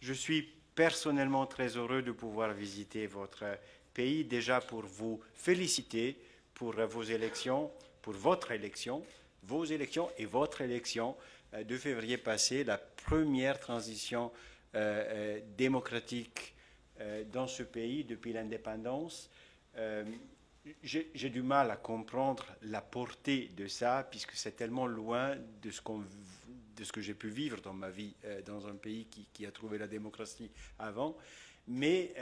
Je suis personnellement très heureux de pouvoir visiter votre pays, déjà pour vous féliciter pour vos élections, pour votre élection, vos élections et votre élection de février passé, la première transition démocratique dans ce pays depuis l'indépendance. J'ai du mal à comprendre la portée de ça, puisque c'est tellement loin de ce que j'ai pu vivre dans ma vie, dans un pays qui a trouvé la démocratie avant. Mais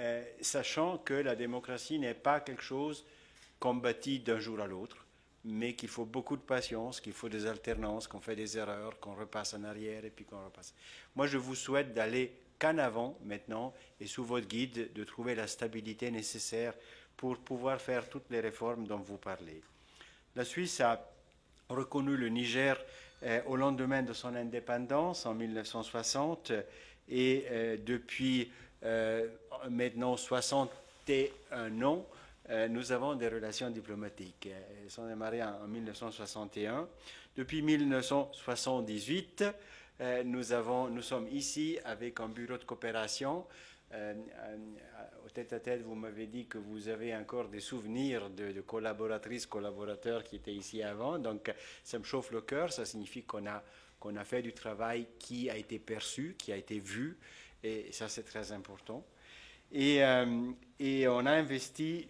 sachant que la démocratie n'est pas quelque chose qu'on bâtit d'un jour à l'autre, mais qu'il faut beaucoup de patience, qu'il faut des alternances, qu'on fait des erreurs, qu'on repasse en arrière et puis qu'on repasse. Moi, je vous souhaite d'aller qu'en avant maintenant et sous votre guide de trouver la stabilité nécessaire pour pouvoir faire toutes les réformes dont vous parlez. La Suisse a reconnu le Niger au lendemain de son indépendance en 1960 et depuis maintenant 61 ans, nous avons des relations diplomatiques. Elles sont démarrées en 1961. Depuis 1978, nous sommes ici avec un bureau de coopération. Au tête-à-tête, vous m'avez dit que vous avez encore des souvenirs de collaboratrices, collaborateurs qui étaient ici avant. Donc, ça me chauffe le cœur. Ça signifie qu'on a fait du travail qui a été perçu, qui a été vu. Et ça, c'est très important. Et on a investi,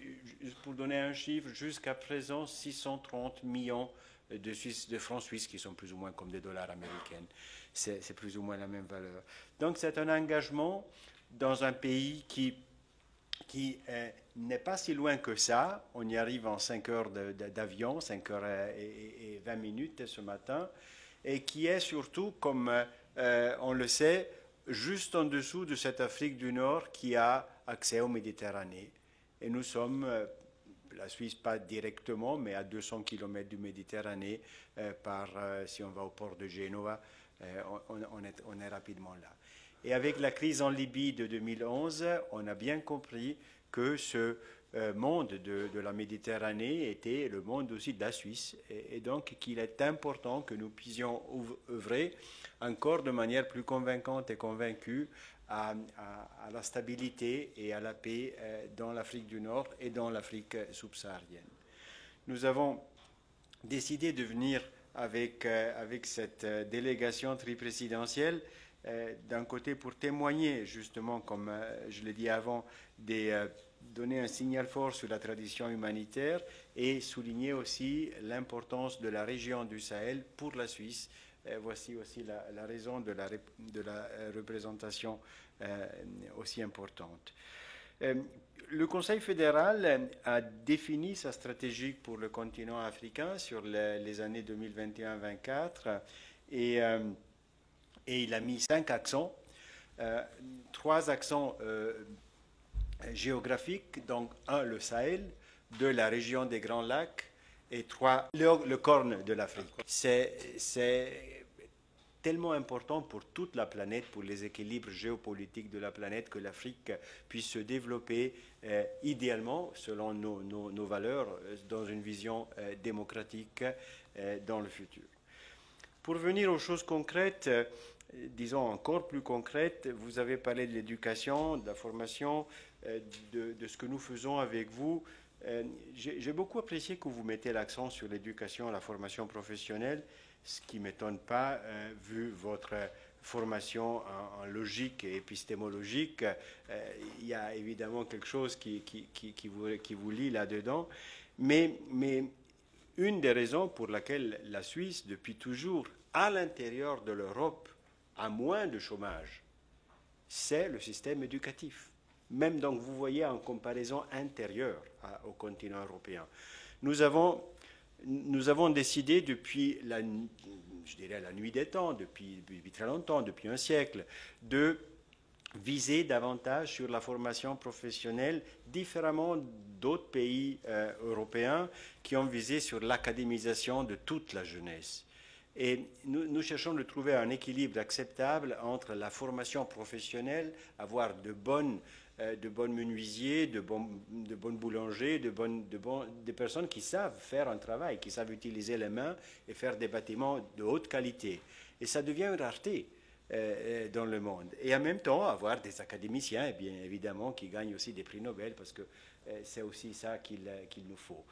pour donner un chiffre, jusqu'à présent 630 millions de francs suisses qui sont plus ou moins comme des dollars américains. C'est plus ou moins la même valeur. Donc c'est un engagement dans un pays qui n'est pas si loin que ça. On y arrive en 5 heures d'avion, 5 heures et 20 minutes ce matin, et qui est surtout, comme on le sait, juste en dessous de cette Afrique du Nord qui a accès aux Méditerranée. Et nous sommes, la Suisse pas directement, mais à 200 km du Méditerranée, si on va au port de Genova, on est rapidement là. Et avec la crise en Libye de 2011, on a bien compris que ce monde de la Méditerranée était le monde aussi de la Suisse, et donc qu'il est important que nous puissions œuvrer encore de manière plus convaincante et convaincue à la stabilité et à la paix dans l'Afrique du Nord et dans l'Afrique subsaharienne. Nous avons décidé de venir avec cette délégation triprésidentielle, d'un côté pour témoigner justement, comme je l'ai dit avant, donner un signal fort sur la tradition humanitaire et souligner aussi l'importance de la région du Sahel pour la Suisse. Voici aussi la raison de la représentation aussi importante. Le Conseil fédéral a défini sa stratégie pour le continent africain sur les années 2021-24 et il a mis 5 accents, 3 accents géographiques, donc 1, le Sahel, 2, la région des Grands Lacs, et 3, le corne de l'Afrique. C'est tellement important pour toute la planète, pour les équilibres géopolitiques de la planète, que l'Afrique puisse se développer idéalement, selon nos valeurs, dans une vision démocratique dans le futur. Pour venir aux choses concrètes, disons encore plus concrètes, vous avez parlé de l'éducation, de la formation, de ce que nous faisons avec vous. J'ai beaucoup apprécié que vous mettez l'accent sur l'éducation et la formation professionnelle, ce qui ne m'étonne pas, vu votre formation en logique et épistémologique. Il y a évidemment quelque chose qui vous lie là-dedans. Mais une des raisons pour laquelle la Suisse, depuis toujours, à l'intérieur de l'Europe, a moins de chômage, c'est le système éducatif. Même donc, vous voyez, en comparaison intérieure au continent européen. Nous avons décidé depuis la nuit des temps, depuis très longtemps, depuis un siècle, de viser davantage sur la formation professionnelle, différemment d'autres pays européens qui ont visé sur l'académisation de toute la jeunesse. Et nous cherchons de trouver un équilibre acceptable entre la formation professionnelle, avoir de bonnes menuisiers, de bonnes boulangers, des personnes qui savent faire un travail, qui savent utiliser les mains et faire des bâtiments de haute qualité. Et ça devient une rareté. dans le monde. Et en même temps, avoir des académiciens, bien évidemment, qui gagnent aussi des prix Nobel, parce que c'est aussi ça qu'il nous faut.